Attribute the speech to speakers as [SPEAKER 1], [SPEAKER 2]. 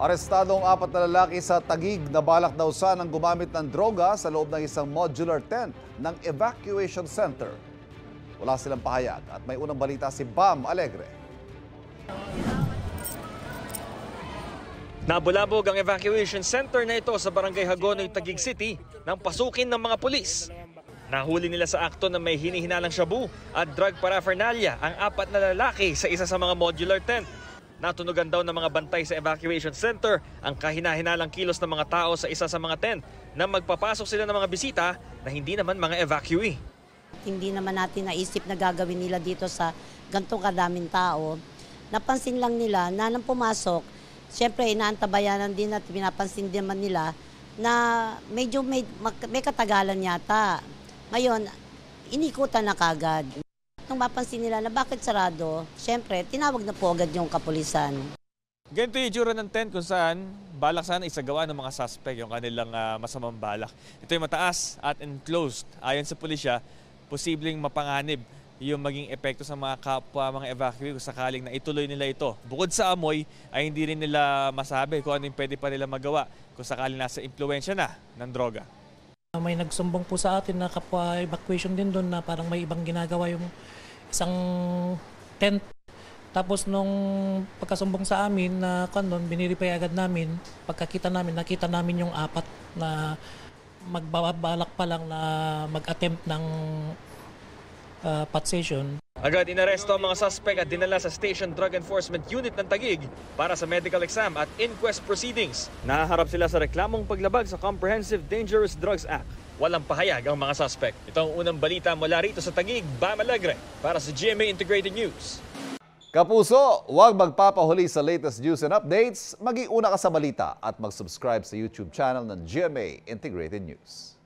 [SPEAKER 1] Arestado ang 4 na lalaki sa Taguig na balak daw sanang gumamit ng droga sa loob ng isang modular tent ng evacuation center. Wala silang pahayag at may unang balita si Bam Alegre.
[SPEAKER 2] Nabulabog ang evacuation center na ito sa Barangay Hagonoy, Taguig City nang pasukin ng mga pulis. Nahuli nila sa akto na may hinihinalang shabu at drug paraphernalia ang 4 na lalaki sa isa sa mga modular tent. Natunugan daw ng mga bantay sa evacuation center ang kahina-hinalang kilos ng mga tao sa isa sa mga tent na magpapasok sila ng mga bisita na hindi naman mga evacuee.
[SPEAKER 3] Hindi naman natin naisip na gagawin nila dito sa gantong kadaming tao. Napansin lang nila na nang pumasok, siyempre inaantabayanan din at pinapansin din naman nila na medyo may katagalan yata. Ngayon, inikutan na kagad. Nung mapansin nila na bakit sarado, siyempre, tinawag na po agad yung kapulisan.
[SPEAKER 2] Ganito yung itsura ng tent kung saan balak sana isagawa ng mga suspect yung kanilang masamang balak. Ito yung mataas at enclosed. Ayon sa pulisya, posibleng mapanganib yung maging epekto sa mga kapwa, mga evacuee kung sakaling na ituloy nila ito. Bukod sa amoy, ay hindi rin nila masabi kung ano yung pwede pa nila magawa kung sakaling nasa impluensya na ng droga.
[SPEAKER 4] May nagsumbong po sa atin na kapwa evacuation din doon na parang may ibang ginagawa yung isang tent. Tapos nung pagkasumbong sa amin na biniripay agad namin, pagkakita namin, nakita namin yung 4 na magbabalak pa lang na mag-attempt ng pot session.
[SPEAKER 2] Agad inaresto ang mga suspect at dinala sa Station Drug Enforcement Unit ng Taguig para sa medical exam at inquest proceedings. Nahaharap sila sa reklamong paglabag sa Comprehensive Dangerous Drugs Act. Walang pahayag ang mga suspect. Ito ang unang balita mula rito sa Taguig, Bam Alegre, para sa GMA Integrated News.
[SPEAKER 1] Kapuso, huwag magpapahuli sa latest news and updates. Mag-iuna ka sa balita at mag-subscribe sa YouTube channel ng GMA Integrated News.